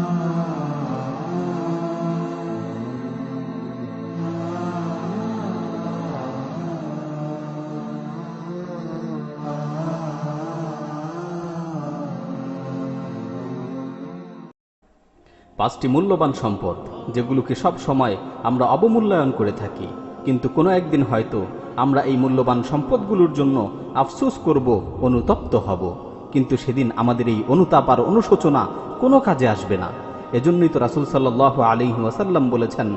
পাঁচটি মূল্যবান সম্পদ যেগুলোকে সব সময় আমরা অবমূল্যায়ন করে থাকি, কিন্তু কোনো একদিন হয়তো আমরা এই মূল্যবান সম্পদগুলোর জন্য আফসোস করব, অনুতপ্ত হব, কিন্তু সেদিন আমাদের এই অনুতাপ আর অনুশোচনা কোনো কাজে আসবে না। এজন্যই তো রাসূল সাল্লাল্লাহু আলাইহি ওয়াসাল্লাম বলেছেন,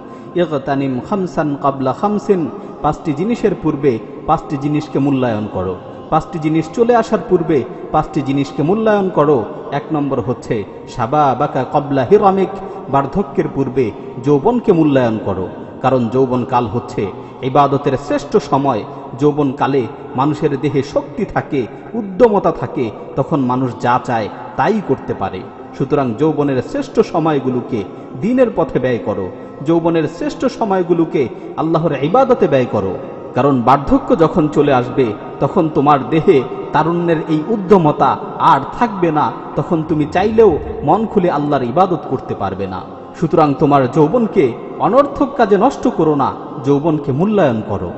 ইগতানিম খামসান ক্বাবলা খামসিন, পাঁচটি জিনিসের পূর্বে পাঁচটি জিনিসকে মূল্যায়ন করো। পাঁচটি জিনিস চলে আসার পূর্বে পাঁচটি জিনিসকে মূল্যায়ন করো। এক নম্বর হচ্ছে শাবাবাকা ক্বাবলা হিরামিক, বার্ধক্যের পূর্বে যৌবনকে মূল্যায়ন করো, কারণ যৌবনকাল হচ্ছে ইবাদতের শ্রেষ্ঠ সময়। যৌবনকালে মানুষের দেহে শক্তি থাকে, উদ্যমতা থাকে, তখন মানুষ যা চায় তাই করতে পারে। সুতরাং যৌবনের শ্রেষ্ঠ সময়গুলোকে দ্বীনের পথে ব্যয় করো, যৌবনের শ্রেষ্ঠ সময়গুলোকে আল্লাহর ইবাদতে ব্যয় করো, কারণ বার্ধক্য যখন চলে আসবে তখন তোমার দেহে তারুণ্যের এই উদ্যমতা আর থাকবে না, তখন তুমি চাইলেও মন খুলে আল্লাহর ইবাদত করতে পারবে না। সুতরাং তোমার যৌবনকে অনর্থক কাজে নষ্ট করো না, যৌবনকে মূল্যায়ন করো।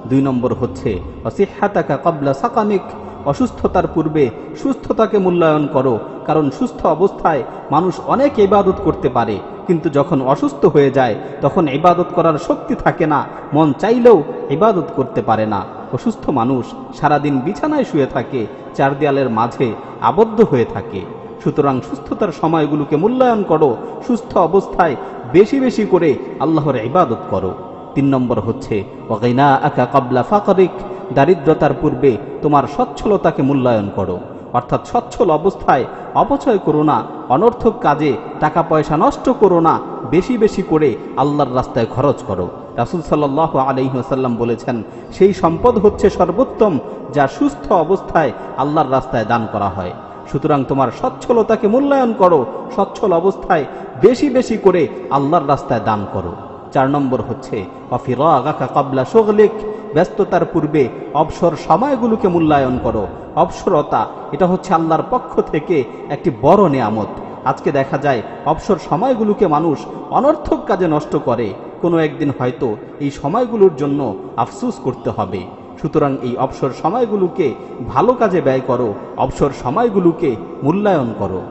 2 নম্বর হচ্ছে অসিহ্হাতাকা ক্বাবলা সাকামিক, অসুস্থতার পূর্বে সুস্থতাকে মূল্যায়ন করো, কারণ সুস্থ অবস্থায় মানুষ অনেক ইবাদত করতে পারে, কিন্তু যখন অসুস্থ হয়ে যায় তখন ইবাদত করার শক্তি থাকে না, মন চাইলেও ইবাদত করতে পারে না। অসুস্থ মানুষ সারাদিন বিছানায় শুয়ে থাকে, চার দেয়ালের মাঝে আবদ্ধ হয়ে থাকে। সুতরাং সুস্থতার সময়গুলোকে মূল্যায়ন করো, সুস্থ অবস্থায় বেশি বেশি করে আল্লাহর ইবাদত করো। 3 নম্বর হচ্ছে ওয়াগিনাআকা ক্বাবলা ফাকরিক, দারিদ্রতার পূর্বে তোমার সচ্ছলতাকে মূল্যায়ন করো, অর্থাৎ সচ্ছল অবস্থায় অপচয় করো না, অনর্থক কাজে টাকা পয়সা নষ্ট করো না, বেশি বেশি করে আল্লাহর রাস্তায় খরচ করো। রাসূল সাল্লাল্লাহু আলাইহি ওয়াসাল্লাম বলেছেন, সেই সম্পদ হচ্ছে সর্বোত্তম যা সুস্থ অবস্থায় আল্লাহর রাস্তায় দান করা হয়। সুতরাং তোমার সচ্ছলতাকে মূল্যায়ন করো, সচ্ছল অবস্থায় বেশি বেশি করে আল্লাহর রাস্তায় দান করো। 4 নম্বর হচ্ছে ওয়াফিরাগাকা ক্বাবলা শুগলিক, ব্যস্ততার পূর্বে অবসর সময়গুলোকে মূল্যায়ন করো। অবসরতা এটা হচ্ছে আল্লাহর পক্ষ থেকে একটি বড় নেয়ামত। আজকে দেখা যায় অবসর সময়গুলোকে মানুষ অনর্থক কাজে নষ্ট করে, কোনো একদিন হয়তো এই সময়গুলোর জন্য আফসোস করতে হবে। সুতরাং এই অবসর সময়গুলোকে ভালো কাজে ব্যয় করো, অবসর সময়গুলোকে মূল্যায়ন করো।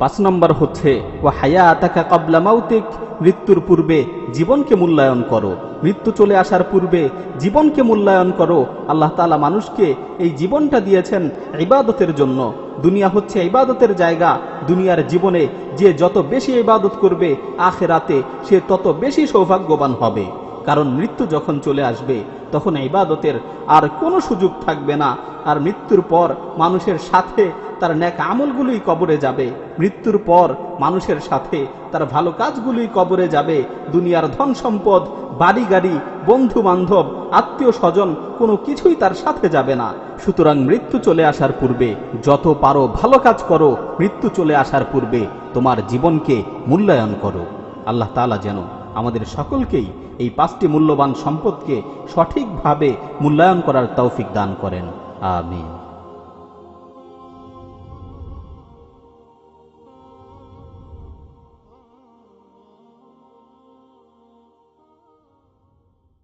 5 নম্বর হচ্ছে ওয়া হায়াতাকা ক্বাবলা মাউতিক, মৃত্যুর পূর্বে জীবনকে মূল্যায়ন করো, মৃত্যু চলে আসার পূর্বে জীবনকে মূল্যায়ন করো। আল্লাহ তাআলা মানুষকে এই জীবনটা দিয়েছেন ইবাদতের জন্য। দুনিয়া হচ্ছে ইবাদতের জায়গা। দুনিয়ার জীবনে যে যত বেশি ইবাদত করবে, আখিরাতে সে তত বেশি সৌভাগ্যবান হবে, কারণ মৃত্যু যখন চলে আসবে তখন ইবাদতের আর কোনো সুযোগ থাকবে না। আর মৃত্যুর পর মানুষের সাথে তার নেক আমলগুলোই কবরে যাবে, মৃত্যুর পর মানুষের সাথে তার ভালো কাজগুলোই কবরে যাবে। দুনিয়ার ধন সম্পদ, বাড়ি গাড়ি, বন্ধু বান্ধব, আত্মীয় স্বজন কোনো কিছুই তার সাথে যাবে না। সুতরাং মৃত্যু চলে আসার পূর্বে যত পারো ভালো কাজ করো, মৃত্যু চলে আসার পূর্বে তোমার জীবনকে মূল্যায়ন করো। আল্লাহ তাআলা যেন আমাদের সকলকেই এই 5টি মূল্যবান সম্পদকে সঠিকভাবে মূল্যায়ন করার তৌফিক দান করেন। আমিন।